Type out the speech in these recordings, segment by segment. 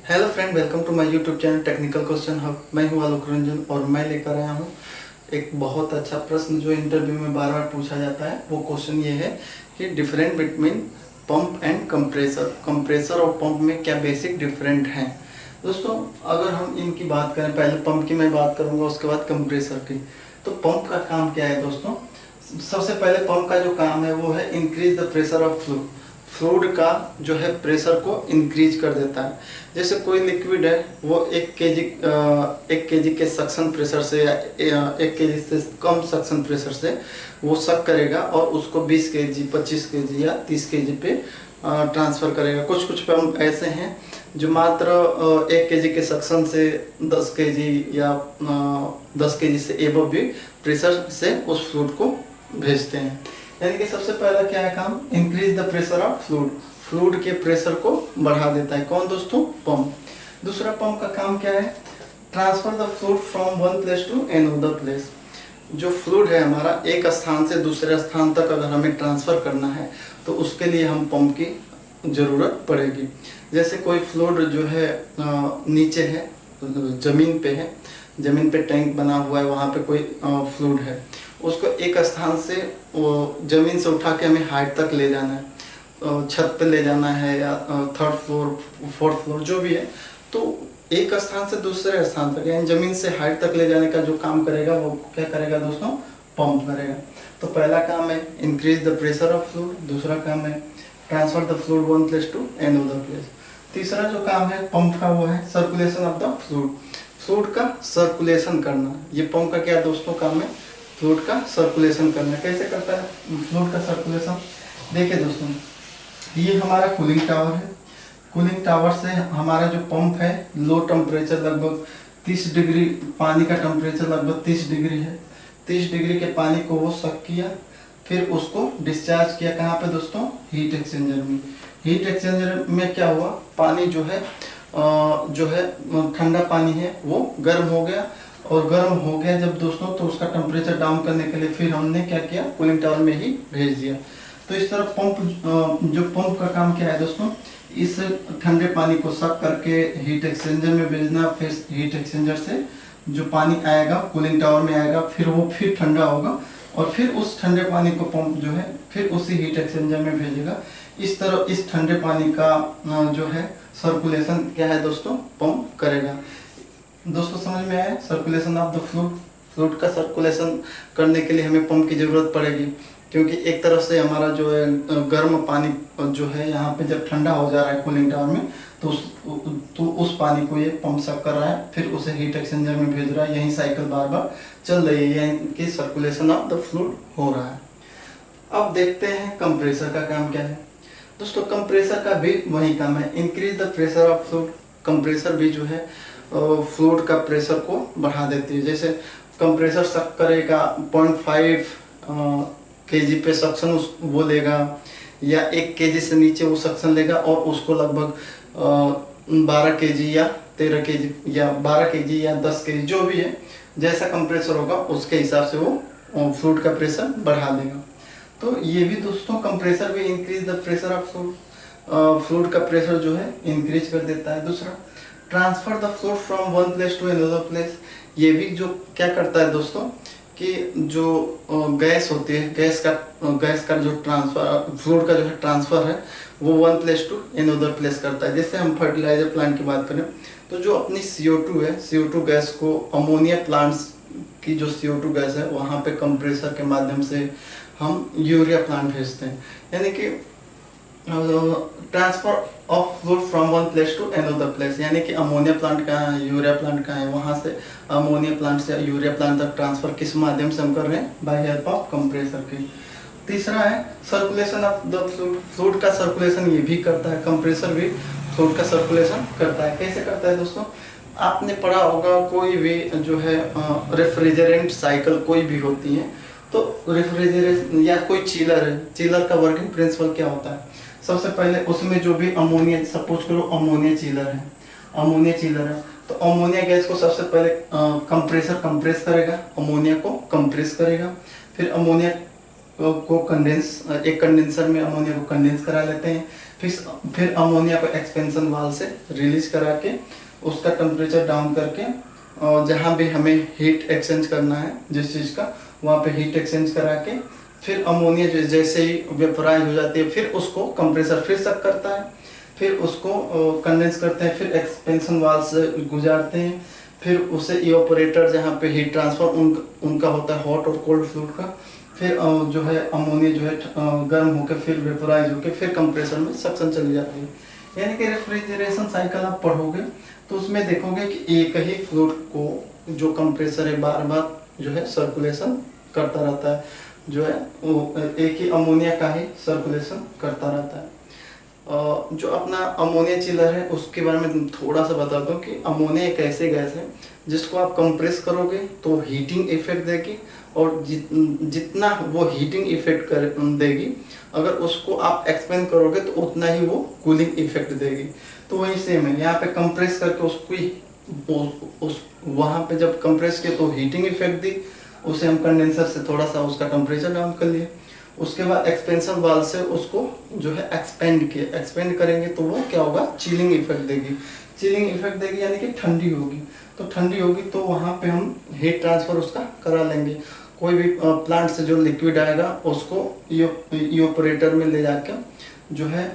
Hello friend, welcome to my YouTube channel technical question hub. मैं हूं आलोक रंजन और मैं लेकर आया हूं एक बहुत अच्छा प्रश्न जो इंटरव्यू में बार बार पूछा जाता है। वो क्वेश्चन ये है कि different between pump and compressor, compressor और पंप में क्या बेसिक डिफरेंट हैं। दोस्तों, अगर हम इनकी बात करें, पहले पंप की मैं बात करूंगा, उसके बाद कंप्रेसर की। तो पंप का काम क्या है दोस्तों? सबसे पहले पंप का जो काम है वो है increase the pressure of fluid. Fluid का जो है प्रेशर को इंक्रीज कर देता है। जैसे कोई लिक्विड है, वो 1 केजी के सक्शन प्रेशर से या 1 केजी से कम सक्शन प्रेशर से वो सक करेगा और उसको 20 केजी, 25 केजी या 30 केजी पे ट्रांसफ़र करेगा। कुछ कुछ पंप ऐसे हैं जो मात्र 1 केजी के सक्शन से 10 केजी या 10 केजी से एबव भी प्रेशर से उस फ्लूइड को भेजते हैं। यानी कि सबसे पहला क्या है काम? Increase the pressure of fluid. Fluid के प्रेशर को बढ़ा देता है। कौन दोस्तों? पंप। दूसरा पंप का काम क्या है? Transfer the fluid from one place to another place. जो फ्लूइड है हमारा, एक स्थान से दूसरे स्थान तक अगर हमें ट्रांसफर करना है तो उसके लिए हम पंप की जरूरत पड़ेगी। जैसे कोई फ्लूइड जो है नीचे है, जमीन पे है, जमीन पे टैंक बना हुआ है, वहाँ पे कोई फ्लूइड है, उसको एक स्थान से वो जमीन से उठा के हमें हाइट तक ले जाना है, छत पे ले जाना है या थर्ड फ्लोर, फोर्थ फ्लोर, जो भी है। तो एक स्थान से दूसरे स्थान तक यानी जमीन से हाइट तक ले जाने का जो काम करेगा वो क्या करेगा दोस्तों? पंप करेगा। तो पहला काम है increase the pressure of fluid, दूसरा काम है transfer the fluid one place to another place. तीसरा जो काम है पंप का वो है circulation of the fluid, fluid का सर्कुलेशन करना। ये पंप का क्या दोस्तों काम है? फ्लूइड का सर्कुलेशन करना। कैसे करता है फ्लूइड का सर्कुलेशन? देखिए दोस्तों, ये हमारा कूलिंग टावर है। कूलिंग टावर से हमारा जो पंप है, लो टेम्परेचर लगभग 30 डिग्री, पानी का टेम्परेचर लगभग 30 डिग्री है। 30 डिग्री के पानी को वो सक किया, फिर उसको डिस्चार्ज किया। कहाँ पे दोस्तों? हीट एक्सचेंजर में। हीट एक्सचेंजर में क्या हुआ? पानी जो है ठंडा पानी है वो गर्म हो गया, और गर्म हो गया जब दोस्तों, तो उसका टेम्परेचर डाउन करने के लिए फिर हमने क्या किया? कूलिंग टावर में ही भेज दिया। तो इस तरह जो पंप का काम क्या है दोस्तों? इस ठंडे पानी को सक करके हीट एक्सचेंजर में भेजना, फिर हीट एक्सचेंजर से जो पानी आएगा कूलिंग टावर में आएगा, फिर वो फिर ठंडा होगा, और फिर उस ठंडे पानी को पंप जो है फिर उसी हीट एक्सचेंजर में भेजेगा। इस तरह इस ठंडे पानी का जो है सर्कुलेशन क्या है दोस्तों? पंप करेगा। दोस्तों समझ में आया? Circulation of the fluid. Fluid का सर्कुलेशन करने के लिए हमें पंप की जरूरत पड़ेगी, क्योंकि एक तरफ से हमारा जो है गर्म पानी जो है यहाँ पे जब ठंडा हो जा रहा है कूलिंग टावर में, तो उस पानी को ये पंप सक कर रहा है, फिर उसे हीट एक्सचेंजर में भेज रहा है। यही साइकिल बार बार चल रही है, यानी कि सर्कुलेशन ऑफ द फ्लूइड हो रहा है। अब देखते हैं कंप्रेसर का काम क्या है। दोस्तों, कंप्रेसर का भी वही काम है, increase the pressure of fluid. Compressor भी जो है फ्लूइड का प्रेशर को बढ़ा देती है। जैसे कंप्रेसर सक करेगा 0.5 केजी पे सक्शन वो लेगा, या 1 केजी से नीचे वो सक्शन लेगा और उसको लगभग 12 केजी या 13 केजी या 12 केजी या 10 केजी, जो भी है, जैसा कंप्रेसर होगा उसके हिसाब से वो फ्लूइड का प्रेशर बढ़ा देगा। तो ये भी दोस्तों, कंप्रेसर भी increase the pressure of fluid, fluid का प्रेशर जो है इंक्रीज कर देता है। दूसरा, transfer the fluid from one place to another place. ये भी जो क्या करता है दोस्तों, कि जो गैस होती है, गैस का जो ट्रांसफर, फ्लूइड का जो है ट्रांसफर है, वो one place to another place करता है। जैसे हम फर्टिलाइजर प्लांट की बात करें, तो जो अपनी CO2 है, CO2 गैस को अमोनिया प्लांट्स की जो CO2 गैस है, वहाँ पे कंप्रेसर के माध्यम से हम यूरिया प्लांट भेजते हैं। यानी कि transfer of fluid from one place to another place, यानी कि अमोनिया प्लांट कहाँ है, यूरिया प्लांट कहाँ है, वहाँ से अमोनिया प्लांट से यूरिया प्लांट तक ट्रांसफर किस माध्यम से हम कर रहे हैं? बाय हेल्प ऑफ कंप्रेसर के। तीसरा है circulation of the fluid. Fluid का सर्कुलेशन ये भी करता है, कंप्रेसर भी फ्लूइड का सर्कुलेशन करता है। कैसे करता है दोस्तों? आपने पढ़ा होगा, कोई भी जो है रेफ्रिजरेंट साइकिल कोई भी होती है, तो रेफ्रिजरेशन या कोई चिलर है, चिलर का वर्किंग प्रिंसिपल क्या होता है? सबसे पहले उसमें जो भी अमोनिया, सपोज करो अमोनिया चिलर है, अमोनिया चिलर है, तो अमोनिया गैस को सबसे पहले कंप्रेसर कंप्रेस करेगा, अमोनिया को कंप्रेस करेगा, फिर अमोनिया को कंडेंस, एक कंडेंसर में अमोनिया को कंडेंस करा लेते हैं, फिर अमोनिया को एक्सपेंशन वाल्व से रिलीज करा के उसका टेम्परेचर डाउन करके, और जहाँ भी हमें हीट एक्सचेंज करना है जिस चीज़ का, वहाँ पे हीट एक्सचेंज करा के फिर अमोनिया जो जैसे ही वेपराइज हो जाती है फिर उसको कंप्रेसर फिर सक करता है, फिर उसको कंडेंस करते हैं, फिर एक्सपेंशन वाल्व से गुजारते हैं, फिर उसे इवापोरेटर जहाँ पे हीट ट्रांसफर उनका होता है हॉट और कोल्ड फ्लूइड का, फिर जो है अमोनिया जो है गर्म होकर फिर वेपराइज होकर फिर कंप्रेसर में सक्शन चली जाती है। यानी कि रेफ्रिजरेशन साइकिल आप पढ़ोगे तो उसमें देखोगे कि एक ही फ्लूइड को जो कंप्रेसर है बार बार जो है सर्कुलेशन करता रहता है, जो है वो एक ही अमोनिया का ही सर्कुलेशन करता रहता है। जो अपना अमोनिया चिलर है उसके बारे में थोड़ा सा बता दूं कि अमोनिया एक ऐसी गैस है जिसको आप कंप्रेस करोगे तो हीटिंग इफेक्ट देगी, और जितना वो हीटिंग इफेक्ट कर देगी अगर उसको आप एक्सपेंड करोगे तो उतना ही वो कूलिंग इफेक्ट देगी। तो वही सेम है, यहाँ पे कंप्रेस करके उसको वहाँ पे जब कंप्रेस किया तो हीटिंग इफेक्ट दी, उसे हम कंडेंसर से थोड़ा सा उसका टेम्परेचर डाउन कर लिए, उसके बाद एक्सपेंशन वाल्व से उसको जो है एक्सपेंड करेंगे तो वो क्या होगा, चिलिंग इफेक्ट देगी। चिलिंग इफेक्ट देगी यानी कि ठंडी होगी, तो ठंडी होगी तो वहाँ पे हम हीट ट्रांसफर उसका करा लेंगे। कोई भी प्लांट से जो लिक्विड आएगा उसको इवापोरेटर में ले जाकर जो है,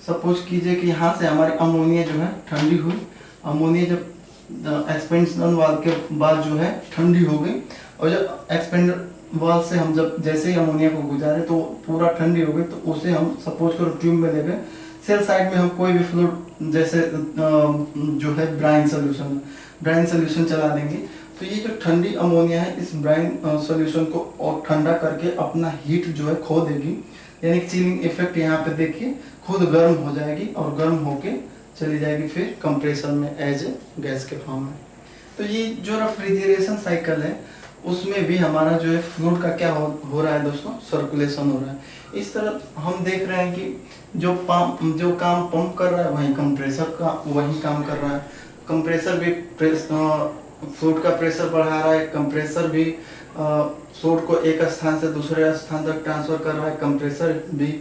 सपोज कीजिए कि यहाँ से हमारी अमोनिया जो है ठंडी हुई, अमोनिया जब एक्सपेंशन वाल्व के बाद जो है ठंडी हो गई, और जब एक्सपेंड वाल्व से हम जब जैसे ही अमोनिया को गुजारे तो पूरा ठंडी हो गई, तो उसे हम सपोज करो ट्यूब में ले गए, सेल साइड में हम कोई भी फ्लूइड जैसे जो है ब्राइन सोल्यूशन चला देंगे, तो ये जो ठंडी अमोनिया है इस ब्राइन सोल्यूशन को और ठंडा करके अपना हीट जो है खो देगी, यानी चिलिंग इफेक्ट यहाँ पे देखिए खुद गर्म हो जाएगी और गर्म होके चली जाएगी फिर कंप्रेसर में एज ए गैस के फॉर्म में। तो ये जो रेफ्रिजरेशन साइकिल है उसमें भी हमारा जो है फ्लूइड का क्या हो रहा है दोस्तों, सर्कुलेशन हो रहा है। इस तरह हम देख रहे हैं कि जो काम पंप कर रहा है वही कंप्रेसर का वही काम कर रहा है। कंप्रेसर भी फ्लूइड का प्रेशर बढ़ा रहा है, कंप्रेसर भी फ्लूइड को एक स्थान से दूसरे स्थान तक ट्रांसफर कर रहा है, कंप्रेसर भी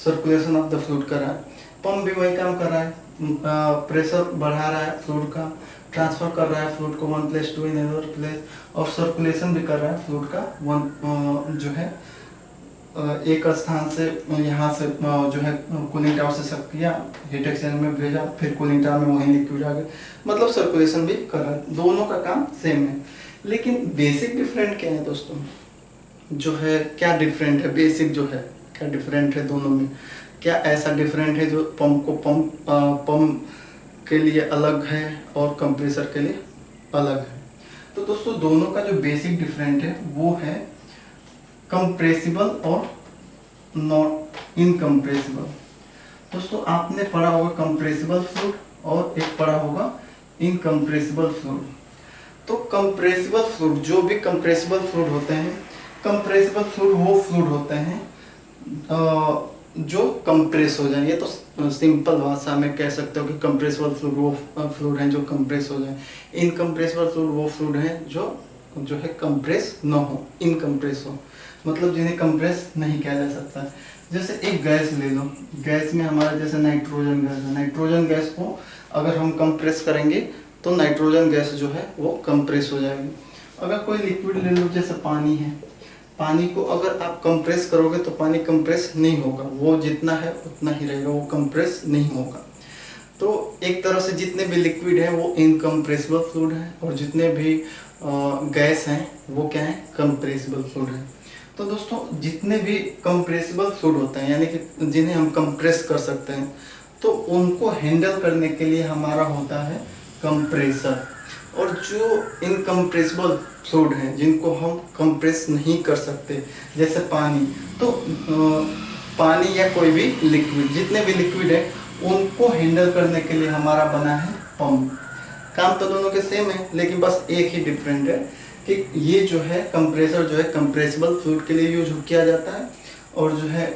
सर्कुलेशन ऑफ द फ्लूइड कर रहा है। पंप भी वही काम कर रहा है, प्रेशर बढ़ा रहा है फ्लूइड का, ट्रांसफर कर रहा है फ्लूइड को one place to another place, और सर्कुलेशन भी कर रहा है फ्लूइड का वन जो है एक स्थान से यहाँ से जो है कूलिंग टावर से सक किया, हीट एक्सचेंजर में भेजा, फिर कूलिंग टावर में वही लिक्विड आ गया, मतलब सर्कुलेशन भी कर रहा है। दोनों का काम सेम है, लेकिन बेसिक डिफरेंट क्या है दोस्तों, जो है क्या डिफरेंट है, बेसिक जो है क्या डिफरेंट है दोनों में, क्या ऐसा डिफरेंट है जो पंप के लिए अलग है और कंप्रेसर के लिए अलग है। तो दोस्तों दोनों का जो बेसिक डिफरेंट है वो है कंप्रेसिबल और नॉट इनकम्प्रेसिबल। दोस्तों आपने पढ़ा होगा कंप्रेसिबल फ्लूइड और एक पढ़ा होगा इनकम्प्रेसिबल फ्लूइड। तो कंप्रेसिबल फ्लूइड, जो भी कंप्रेसिबल फ्लूइड होते हैं, कंप्रेसिबल फ्लूइड वो फ्लूइड होते हैं जो कंप्रेस हो जाए। ये तो सिंपल भाषा में कह सकते हो कि कंप्रेसिबल फ्लूइड वो फ्लूइड हैं जो कंप्रेस हो जाए। इनकम्प्रेसिबल फ्लूइड वो फ्लूइड हैं जो है कंप्रेस न हो, इनकम्प्रेस हो, मतलब जिन्हें कंप्रेस नहीं किया जा सकता। जैसे एक गैस ले लो, गैस में हमारा जैसे नाइट्रोजन गैस है, नाइट्रोजन गैस को अगर हम कंप्रेस करेंगे तो नाइट्रोजन गैस जो है वो कंप्रेस हो जाएगी। अगर कोई लिक्विड ले लो जैसे पानी है, पानी को अगर आप कंप्रेस करोगे तो पानी कंप्रेस नहीं होगा, वो जितना है उतना ही रहेगा, वो कंप्रेस नहीं होगा। तो एक तरह से जितने भी लिक्विड हैं वो इनकम्प्रेसिबल फ्लूइड हैं, और जितने भी गैस हैं वो क्या है, कंप्रेसिबल फ्लूइड हैं। तो दोस्तों जितने भी कंप्रेसिबल फ्लूइड होते हैं, यानी कि जिन्हें हम कंप्रेस कर सकते हैं, तो उनको हैंडल करने के लिए हमारा होता है कंप्रेसर। और जो इनकम्प्रेसिबल फ्लूइड हैं जिनको हम कंप्रेस नहीं कर सकते, जैसे पानी, तो पानी या कोई भी लिक्विड, जितने भी लिक्विड है उनको हैंडल करने के लिए हमारा बना है पंप। काम तो दोनों के सेम है, लेकिन बस एक ही डिफरेंट है कि ये जो है कंप्रेसर जो है कंप्रेसिबल फ्लूइड के लिए यूज किया जाता है, और जो है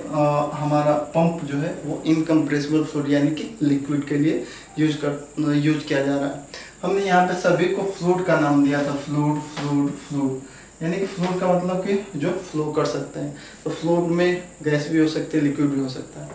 हमारा पंप जो है वो इनकम्प्रेसिबल फ्लूइड यानी कि लिक्विड के लिए यूज किया जा रहा है। हमने यहाँ पे सभी को फ्लूइड का नाम दिया था, फ्लूइड, यानी कि फ्लूइड का मतलब कि जो फ्लो कर सकते हैं। तो फ्लूइड में गैस भी हो सकती है, लिक्विड भी हो सकता है।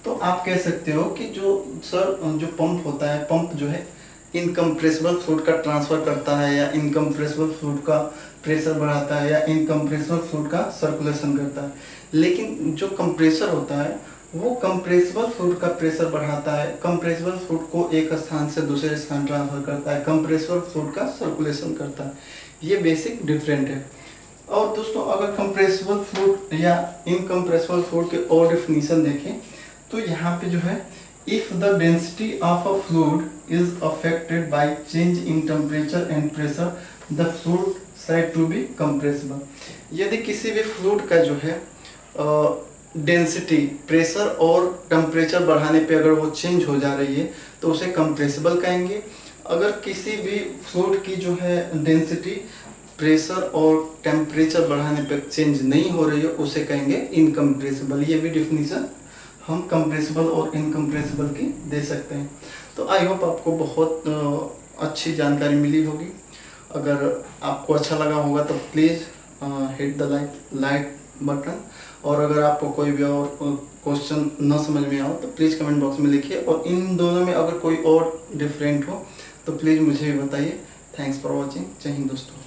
तो आप कह सकते हो कि जो जो पंप होता है, पंप जो है इनकम्प्रेसिबल फ्लूइड का ट्रांसफर करता है, या इनकम्प्रेसिबल फ्लूइड का प्रेशर बढ़ाता है, या इनकम्प्रेसिबल फ्लूइड का सर्कुलेशन करता है। लेकिन जो कंप्रेसर होता है वो कंप्रेसिबल फ्लूइड का प्रेशर बढ़ाता है, कंप्रेसिबल फ्लूइड को एक स्थान से दूसरे स्थान ट्रांसफर करता है, कंप्रेसिबल फ्लूइड का सर्कुलेशन करता है। ये बेसिक डिफरेंट है। और दोस्तों अगर कंप्रेसिबल फ्लूइड या इनकम्प्रेसिबल फ्लूइड के और डेफिनेशन देखें तो यहाँ पे जो है, if the density of a fluid is affected by change in temperature and pressure the fluid said to be compressible. यदि किसी भी फ्लूइड का जो है डेंसिटी, प्रेशर और टेम्परेचर बढ़ाने पे अगर वो चेंज हो जा रही है तो उसे कंप्रेसिबल कहेंगे। अगर किसी भी फ्लूइड की जो है डेंसिटी, प्रेशर और टेम्परेचर बढ़ाने पर चेंज नहीं हो रही है उसे कहेंगे इनकम्प्रेसिबल। ये भी डिफिनीशन हम कंप्रेसिबल और इनकम्प्रेसिबल की दे सकते हैं। तो आई होप आपको बहुत अच्छी जानकारी मिली होगी। अगर आपको अच्छा लगा होगा तो please hit the like button, और अगर आपको कोई भी और क्वेश्चन न समझ में आओ तो प्लीज़ कमेंट बॉक्स में लिखिए, और इन दोनों में अगर कोई और डिफरेंट हो तो प्लीज़ मुझे भी बताइए। Thanks for watching. जय हिंद दोस्तों।